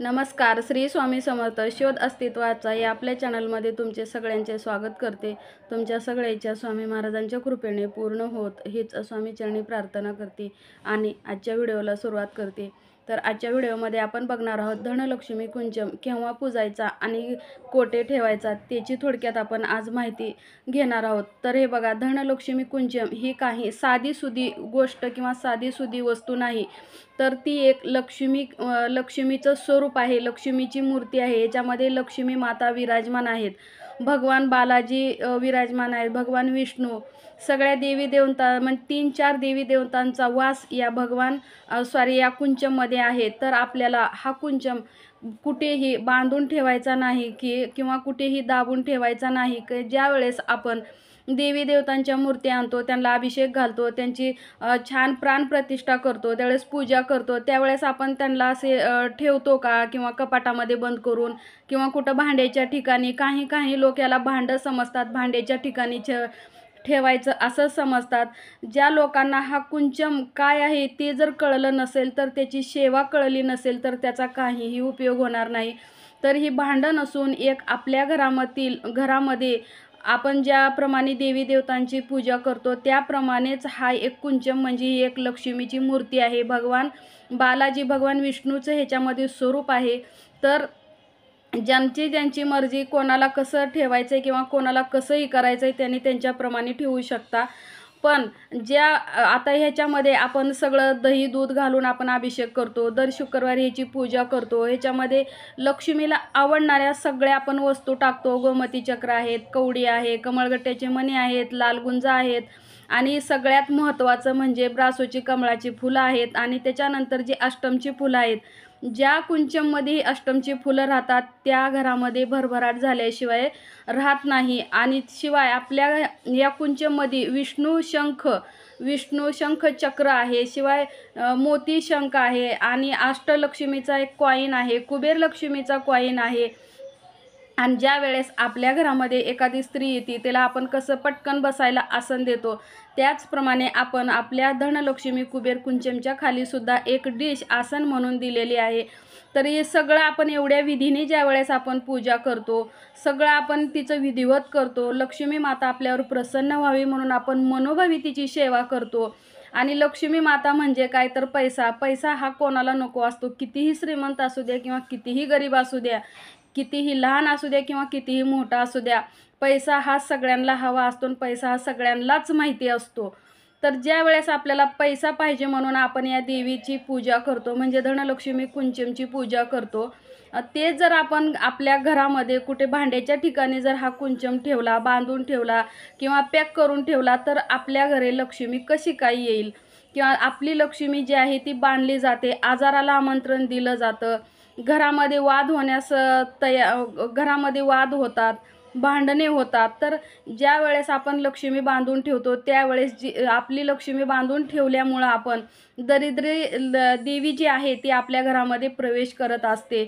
नमस्कार. श्री स्वामी समर्थ. शोध अस्तित्वाचा या आपल्या चॅनलमध्ये तुमचे सगळ्यांचे स्वागत करते. तुमच्या सगळ्यांच्या स्वामी महाराजांच्या कृपेने पूर्ण होत हीच स्वामीचरणी प्रार्थना करते आणि आजच्या व्हिडिओला सुरुवात करते. तर आजच्या व्हिडिओमध्ये आपण बघणार आहोत धनलक्ष्मी कुंचम केव्हा पूजायचा आणि कोठे ठेवायचा त्याची थोडक्यात आपण आज माहिती घेणार आहोत. तर हे बघा, धनलक्ष्मी कुंचम ही काही साधीसुधी गोष्ट किंवा साधीसुधी वस्तू नाही, तर ती एक लक्ष्मीचं स्वरूप आहे, लक्ष्मीची मूर्ती आहे. याच्यामध्ये लक्ष्मी माता विराजमान आहेत, भगवान बालाजी विराजमान आहेत, भगवान विष्णू, सगळ्या देवी देवता म्हणजे 3-4 देवी देवतांचा वास या या कुंचममध्ये आहे. तर आपल्याला हा कुंचम कुठेही बांधून ठेवायचा नाही किंवा कुठेही दाबून ठेवायचा नाही. ज्या वेळेस आपण देवी देवतांच्या मूर्त्या आणतो, त्यांना अभिषेक घालतो, त्यांची छान प्राणप्रतिष्ठा करतो, त्यावेळेस पूजा करतो, त्यावेळेस आपण त्यांना असे ठेवतो का किंवा कपाटामध्ये बंद करून किंवा कुठं भांड्याच्या ठिकाणी. काही लोक याला भांडं समजतात, भांड्याच्या ठिकाणी ठेवायचं असं समजतात. ज्या लोकांना हा कुंचम काय आहे ते जर कळलं नसेल, तर त्याची सेवा कळली नसेल, तर त्याचा काहीही उपयोग होणार नाही. तर ही भांडं नसून एक आपल्या घरामध्ये आपण ज्याप्रमाणे देवी देवतांची पूजा करतो त्याप्रमाणेच हा एक कुंचम म्हणजे ही एक लक्ष्मीची मूर्ती आहे. भगवान बालाजी, भगवान विष्णूचं ह्याच्यामध्ये स्वरूप आहे. तर ज्यांची मर्जी, कोणाला कसं ठेवायचं आहे किंवा कोणाला कसंही करायचं आहे त्यांनी त्यांच्याप्रमाणे ठेवू शकता. पण आता ह्याच्यामध्ये आपण सगळं दही दूध घालून आपण अभिषेक करतो, दर शुक्रवारी ह्याची पूजा करतो. ह्याच्यामध्ये लक्ष्मीला आवडणाऱ्या सगळ्या आपण वस्तू टाकतो. गोमती चक्र आहेत, कवडी आहे, कमळगट्ट्याचे मणी आहेत, लालगुंज आहेत आणि सगळ्यात महत्त्वाचं म्हणजे ब्रासोची कमळाची फुलं आहेत आणि त्याच्यानंतर जी अष्टमची फुलं आहेत. ज्या कुंचममध्ये अष्टमची फुलं राहतात त्या घरामध्ये भरभराट झाल्याशिवाय राहत नाही. आणि शिवाय आपल्या या कुंचममध्ये विष्णू शंख चक्र आहे, शिवाय मोती शंख आहे आणि अष्टलक्ष्मीचा एक कॉईन आहे, कुबेर लक्ष्मीचा कॉईन आहे. आणि ज्या वेळेस आपल्या घरामध्ये एखादी स्त्री येते त्याला आपण कसं पटकन बसायला आसन देतो, त्याचप्रमाणे आपण आपल्या धनलक्ष्मी कुबेर कुंचमच्या खालीसुद्धा एक डिश आसन म्हणून दिलेली आहे. तर हे सगळं आपण एवढ्या विधीने ज्या वेळेस आपण पूजा करतो, सगळं आपण तिचं विधिवत करतो. लक्ष्मी माता आपल्यावर प्रसन्न व्हावी म्हणून आपण मनोभावी तिची सेवा करतो. आणि लक्ष्मी माता म्हणजे काय, तर पैसा हा कोणाला नको असतो. कितीही श्रीमंत असू द्या किंवा कितीही गरीब असू द्या, कितीही लहान असू द्या किंवा कितीही मोठा असू द्या, पैसा हा सगळ्यांना हवा असतो आणि पैसा हा सगळ्यांनाच माहिती असतो. तर ज्या वेळेस आपल्याला पैसा पाहिजे म्हणून आपण या देवीची पूजा करतो म्हणजे धनलक्ष्मी कुंचमची पूजा करतो. ते जर आपण आपल्या घरामध्ये कुठे भांड्याच्या ठिकाणी जर हा कुंचम ठेवला, बांधून ठेवला किंवा पॅक करून ठेवला, तर आपल्या घरी लक्ष्मी कशी काय येईल किंवा आपली लक्ष्मी जी आहे ती बांधली जाते, आजाराला आमंत्रण दिलं जातं, घरामध्ये घरामध्ये वाद होतात, भांडणे होतात. तर ज्या वेळेस आपण लक्ष्मी बांधून ठेवतो त्यावेळेस आपली लक्ष्मी बांधून ठेवल्यामुळं आपण देवी जी आहे ती आपल्या घरामध्ये प्रवेश करत असते.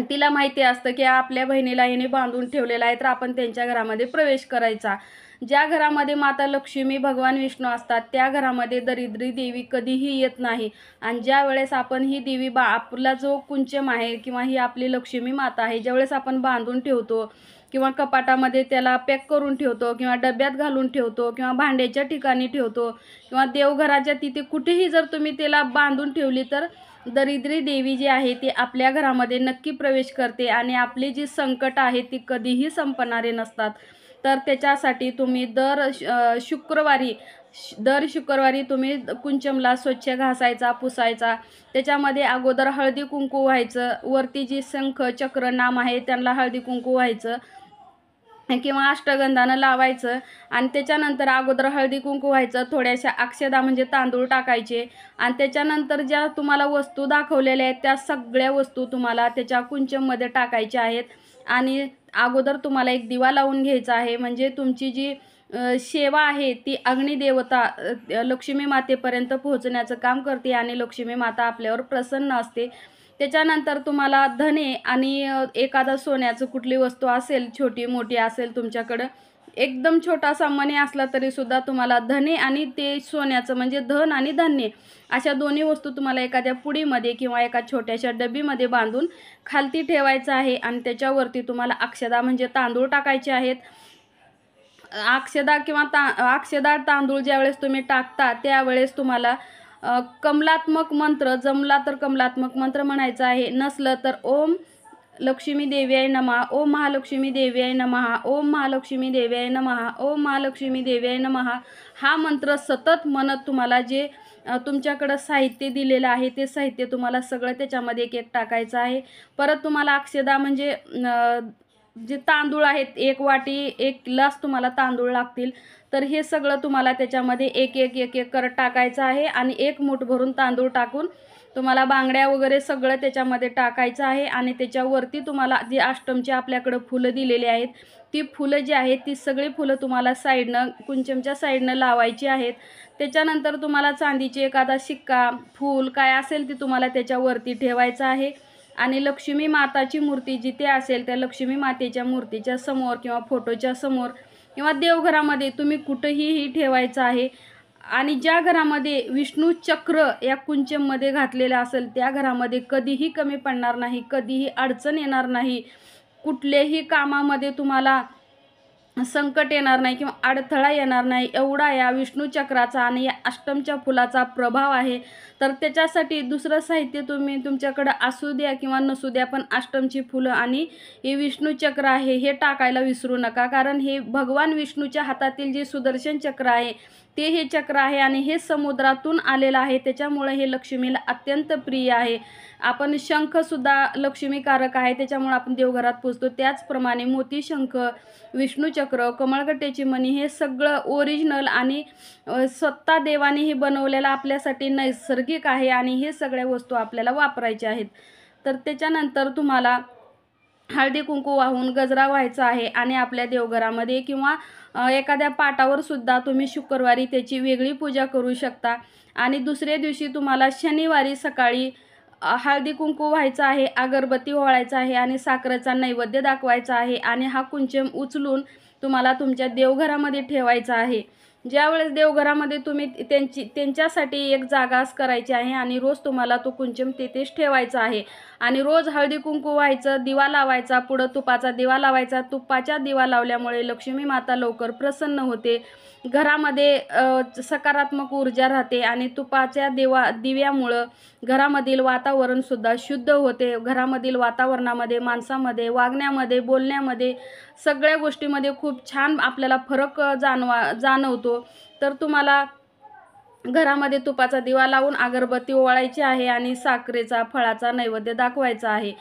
तिला माहिती असतं की आपल्या बहिणीला हिने बांधून ठेवलेलं आहे, तर आपण त्यांच्या घरामध्ये प्रवेश करायचा. ज्या घरामध्ये माता लक्ष्मी, भगवान विष्णू असतात त्या घरामध्ये दरिद्री देवी कधीही येत नाही. आणि ज्या वेळेस आपण ही देवी आपला जो कुंचम आहे किंवा ही आपली लक्ष्मी माता आहे, ज्यावेळेस आपण बांधून ठेवतो किंवा कपाटामध्ये त्याला पॅक करून ठेवतो किंवा डब्यात घालून ठेवतो किंवा भांड्याच्या ठिकाणी ठेवतो किंवा देवघराच्या तिथे कुठेही जर तुम्ही त्याला बांधून ठेवली, तर दरिद्री देवी जी आहे ती आपल्या घरामध्ये नक्की प्रवेश करते आणि आपली जी संकट आहे ती कधीही संपणारे नसतात. तर त्याच्यासाठी तुम्ही दर शुक्रवारी तुम्ही कुंचमला स्वच्छ घासायचा, पुसायचा. त्याच्यामध्ये अगोदर हळदी कुंकू व्हायचं, वरती जी शंख चक्र नाम आहे त्यांना हळदी कुंकू व्हायचं किंवा अष्टगंधानं लावायचं. आणि त्याच्यानंतर अगोदर हळदी कुंकू व्हायचं, थोड्याशा अक्षदा म्हणजे तांदूळ टाकायचे आणि त्याच्यानंतर ज्या तुम्हाला वस्तू दाखवलेल्या आहेत त्या सगळ्या वस्तू तुम्हाला त्याच्या कुंचममध्ये टाकायच्या आहेत. आणि अगोदर तुम्हाला एक दिवा लावून घ्यायचा आहे, म्हणजे तुमची जी सेवा आहे ती अग्निदेवता लक्ष्मी मातेपर्यंत पोहोचण्याचं काम करते आणि लक्ष्मी माता आपल्यावर प्रसन्न असते. त्याच्यानंतर तुम्हाला धने आणि एखादा सोन्याचं कुठली वस्तू असेल, छोटी मोठी असेल तुमच्याकडं, एकदम छोटासा मणी असला तरी सुद्धा तुम्हाला धने आणि ते सोन्याचं म्हणजे धन आणि धान्य अशा दोन्ही वस्तू तुम्हाला एखाद्या पुडीमध्ये किंवा एका छोट्याशा डबीमध्ये बांधून खालती ठेवायचं आहे आणि त्याच्यावरती तुम्हाला अक्षदा म्हणजे तांदूळ टाकायचे आहेत। अक्षदा तांदूळ ज्यावेळेस तुम्ही टाकता त्यावेळेस तुम्हाला कमलात्मक मंत्र जमला तर कमलात्मक मंत्र म्हणायचा आहे, नसलं तर ओम लक्ष्मी देव्याय नमः, ओम महालक्ष्मी देव्याय नमः, ओम महालक्ष्मी देव्याय नमः, ओम महालक्ष्मी देव्याय नमः हा मंत्र सतत म्हणत तुम्हाला जे तुमच्याकडं साहित्य दिलेलं आहे ते साहित्य तुम्हाला सगळं त्याच्यामध्ये एक एक टाकायचं आहे। परत तुम्हाला अक्षदा म्हणजे जे तांदूळ आहेत 1 वाटी 1 ग्लास तुम्हाला तांदूळ लागतील, तर हे सगळं तुम्हाला त्याच्यामध्ये एक एक करत टाकायचं आहे आणि 1 मूठ भरून तांदूळ टाकून तुम्हाला बांगड्या वगैरे सगळं त्याच्यामध्ये टाकायचं आहे आणि त्याच्यावरती तुम्हाला जी अष्टमची आपल्याकडं फुलं दिलेली आहेत ती फुलं जी आहेत ती सगळी फुलं तुम्हाला साईडनं कुंचमच्या साईडनं लावायची आहेत। त्याच्यानंतर तुम्हाला चांदीची एखादा शिक्का फूल काय असेल ती तुम्हाला त्याच्यावरती ठेवायचं आहे आणि लक्ष्मी माताची मूर्ती जिथे असेल त्या लक्ष्मी मातेच्या मूर्तीच्या समोर किंवा फोटोच्या समोर किंवा देवघरामध्ये तुम्ही कुठेही ही ठेवायचं आहे। आणि ज्या घरामध्ये विष्णू चक्र या कुंचममध्ये घातलेलं असेल त्या घरामध्ये कधीही कमी पडणार नाही, कधीही अडचण येणार नाही, कुठल्याही कामामध्ये तुम्हाला संकट येणार नाही किंवा अडथळा येणार नाही, एवढा या विष्णू चक्राचा आणि या अष्टमच्या फुलाचा प्रभाव आहे। तर त्याच्यासाठी दुसरं साहित्य तुम्ही तुमच्याकडे असू द्या किंवा नसू द्या, पण अष्टमची फुलं आणि हे विष्णू चक्र आहे हे टाकायला विसरू नका, कारण हे भगवान विष्णूच्या हातातील जे सुदर्शन चक्र आहे ते हे चक्र आहे आणि हे समुद्रातून आलेलं आहे, त्याच्यामुळे हे लक्ष्मीला अत्यंत प्रिय आहे। आपण शंखसुद्धा लक्ष्मीकारक आहे, त्याच्यामुळे आपण देवघरात पूजतो। त्याचप्रमाणे मोती शंख, विष्णू चक्र, कमळगट्ट्याची मणी हे सगळं ओरिजिनल आणि स्वतः देवाने हे बनवलेलं आपल्यासाठी नैसर्गिक आहे आणि हे सगळ्या वस्तू आपल्याला वापरायच्या आहेत। तर त्याच्यानंतर तुम्हाला हळदी कुंकू वाहून गजरा व्हायचा आहे आणि आपल्या देवघरामध्ये किंवा एखाद्या पाटावर सुद्धा तुम्ही शुक्रवारी त्याची वेगळी पूजा करू शकता। आणि दुसऱ्या दिवशी तुम्हाला शनिवारी सकाळी हळदी कुंकू व्हायचा आहे, अगरबत्ती ओवाळायचा आहे आणि साखरेचा नैवेद्य दाखवायचा आहे आणि हा कुंचम उचलून तुम्हाला तुमच्या देवघरामध्ये ठेवायचा आहे। ज्यावेळेस देवघरामध्ये तुम्ही त्यांच्यासाठी एक जागाच करायची आहे आणि रोज तुम्हाला तो कुंचम तेथेच ठेवायचा आहे आणि रोज हळदी कुंकू व्हायचं, दिवा लावायचा, पुढं तुपाचा दिवा लावायचा। तुपाचा दिवा लावल्यामुळे लक्ष्मी माता लवकर प्रसन्न होते, घरामध्ये सकारात्मक ऊर्जा राहते आणि तुपाच्या दिव्यामुळं घरामधील वातावरणसुद्धा शुद्ध होते। घरामधील वातावरणामध्ये, माणसामध्ये, वागण्यामध्ये, बोलण्यामध्ये सगळ्या गोष्टीमध्ये खूप छान आपल्याला फरक जाणवतो। तर तुम्हाला घरामध्ये तुपाचा दिवा लावून अगरबत्ती ओवाळायची आहे आणि साखरेचा फळाचा नैवेद्य दाखवायचा आहे।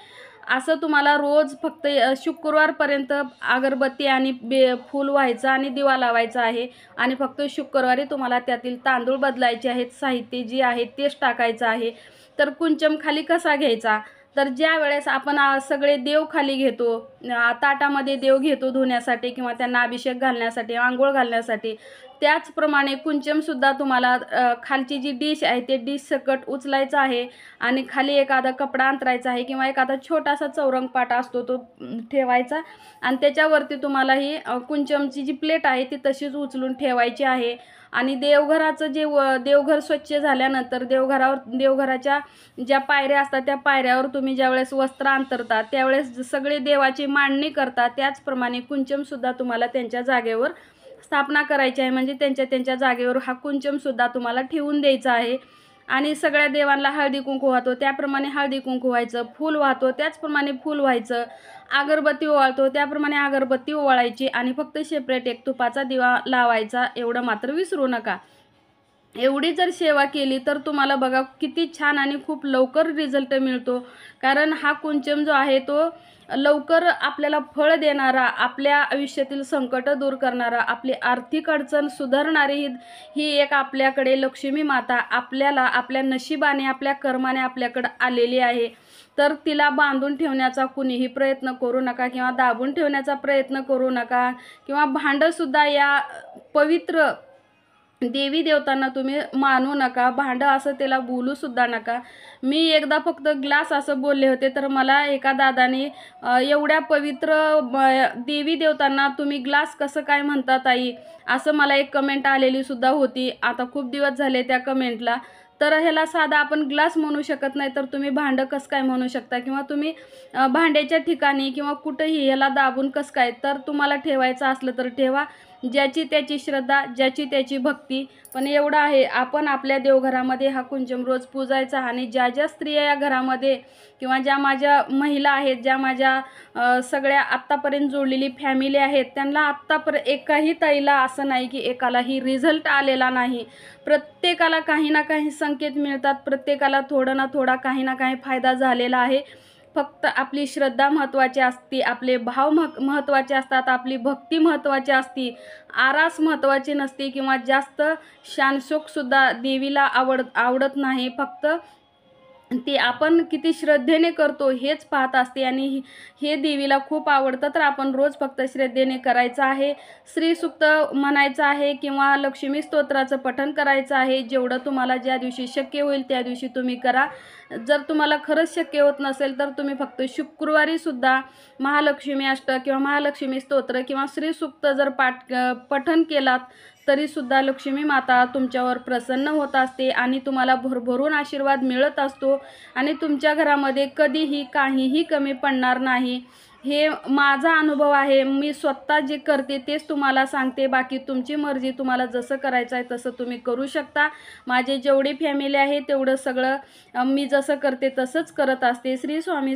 असं तुम्हाला रोज फक्त शुक्रवारपर्यंत अगरबत्ती आणि फूल व्हायचं आणि दिवा लावायचा आहे आणि फक्त शुक्रवारी तुम्हाला त्यातील तांदूळ बदलायचे आहेत, साहित्य जे आहे तेच टाकायचं आहे। तर कुंचम खाली कसा घ्यायचा, तर ज्या वेळेस आपण सगळे देव खाली घेतो, ताटामध्ये देव घेतो धुण्यासाठी किंवा त्यांना अभिषेक घालण्यासाठी, आंघोळ घालण्यासाठी, त्याचप्रमाणे कुंचमसुद्धा तुम्हाला खालची जी डिश आहे ते डिश सकट उचलायचं आहे आणि खाली एखादा कपडा अंतरायचा आहे किंवा एखादा छोटासा चौरंग पाटा असतो तो ठेवायचा आणि त्याच्यावरती तुम्हाला ही कुंचमची जी प्लेट आहे ती तशीच उचलून ठेवायची आहे। आणि देवघराचं जे देवघर स्वच्छ झाल्यानंतर देवघराच्या ज्या पायऱ्या असतात त्या पायऱ्यावर तुम्ही ज्यावेळेस वस्त्र अंतरता त्यावेळेस सगळे देवाची मांडणी करता, त्याचप्रमाणे कुंचमसुद्धा तुम्हाला त्यांच्या जागेवर स्थापना करायची आहे, म्हणजे त्यांच्या जागेवर हा कुंचमसुद्धा तुम्हाला ठेवून द्यायचा आहे। आणि सगळ्या देवांना हळदी कुंकू वाहतो त्याप्रमाणे हळदी कुंकू व्हायचं, फूल वाहतो त्याचप्रमाणे फूल व्हायचं, अगरबत्ती ओवाळतो त्याप्रमाणे अगरबत्ती ओवाळायची आणि फक्त सेपरेट एक तुपाचा दिवा लावायचा, एवढं मात्र विसरू नका। एवढी जर सेवा केली तर तुम्हाला बघा किती छान आणि खूप लवकर रिझल्ट मिळतो, कारण हा कुंचम जो आहे तो लवकर आपल्याला फळ देणारा, आपल्या आयुष्यातील संकट दूर करणारा, आपली आर्थिक अडचण सुधारणारी ही एक आपल्याकडे लक्ष्मी माता आपल्याला आपल्या नशिबाने, आपल्या कर्माने आपल्याकडे आलेली आहे। तर तिला बांधून ठेवण्याचा कुणीही प्रयत्न करू नका किंवा दाबून ठेवण्याचा प्रयत्न करू नका किंवा भांडंसुद्धा या पवित्र देवी देवतांना तुम्ही मानू नका, भांडं असं त्याला बोलूसुद्धा नका. मी एकदा फक्त ग्लास असं बोलले होते, तर मला एका दादाने एवढ्या पवित्र देवी देवतांना तुम्ही ग्लास कसं काय म्हणता ताई, असं मला एक कमेंट आलेली सुद्धा होती. आता खूप दिवस झाले त्या कमेंटला. तर ह्याला साधा आपण ग्लास म्हणू शकत नाही, तर तुम्ही भांडं कसं काय म्हणू शकता, किंवा तुम्ही भांड्याच्या ठिकाणी किंवा कुठंही ह्याला दाबून कसं काय. तर तुम्हाला ठेवायचं असलं तर ठेवा, ज्याची त्याची श्रद्धा, ज्याची त्याची भक्ती. पण एवढं आहे, आपण आपल्या देवघरामध्ये हा कुंचम रोज पूजायचा. आणि ज्या ज्या स्त्रिया या घरामध्ये किंवा ज्या माझ्या महिला आहेत, ज्या माझ्या सगळ्या आत्तापर्यंत जोडलेली फॅमिली आहेत, त्यांना आत्तापर्यंत एकाही ताईला असं नाही की एकालाही रिझल्ट आलेला नाही. प्रत्येकाला काही ना काही संकेत मिळतात, प्रत्येकाला थोडं ना थोडा काही ना काही फायदा झालेला आहे. फक्त आपली श्रद्धा महत्त्वाची असते, आपले भाव महत्त्वाचे असतात, आपली भक्ती महत्त्वाची असते. आरास महत्त्वाची नसते, किंवा जास्त शानशोकसुद्धा देवीला आवडत नाही. फक्त ती आपण किती श्रद्धेने करतो हेच पाहत असते. आणि हे देवीला खूप आवडतं. तर आपण रोज फक्त श्रद्धेने करायचं आहे. श्रीसूक्त म्हणायचं आहे, किंवा लक्ष्मी स्तोत्राचं पठण करायचं आहे. जेवढं तुम्हाला ज्या दिवशी शक्य होईल त्या दिवशी तुम्ही करा. जर तुम्हाला खरंच शक्य होत नसेल तर तुम्ही फक्त शुक्रवारीसुद्धा महालक्ष्मी अष्टक किंवा महालक्ष्मी स्तोत्र किंवा श्रीसूक्त जर पठण केलात तरीसुद्धा लक्ष्मी माता तुमच्यावर प्रसन्न होत असते आणि तुम्हाला भरभरून आशीर्वाद मिळत असतो. आणि तुमच्या घरामध्ये कधीही काहीही कमी पडणार नाही. हे माझा अनुभव आहे. मी स्वतः जे करते तेच तुम्हाला सांगते. बाकी तुमची मर्जी, तुम्हाला जसं करायचं आहे तसं तुम्ही करू शकता. माझे जेवढी फॅमिली आहे तेवढं सगळं मी जसं करते तसंच करत असते. श्री स्वामी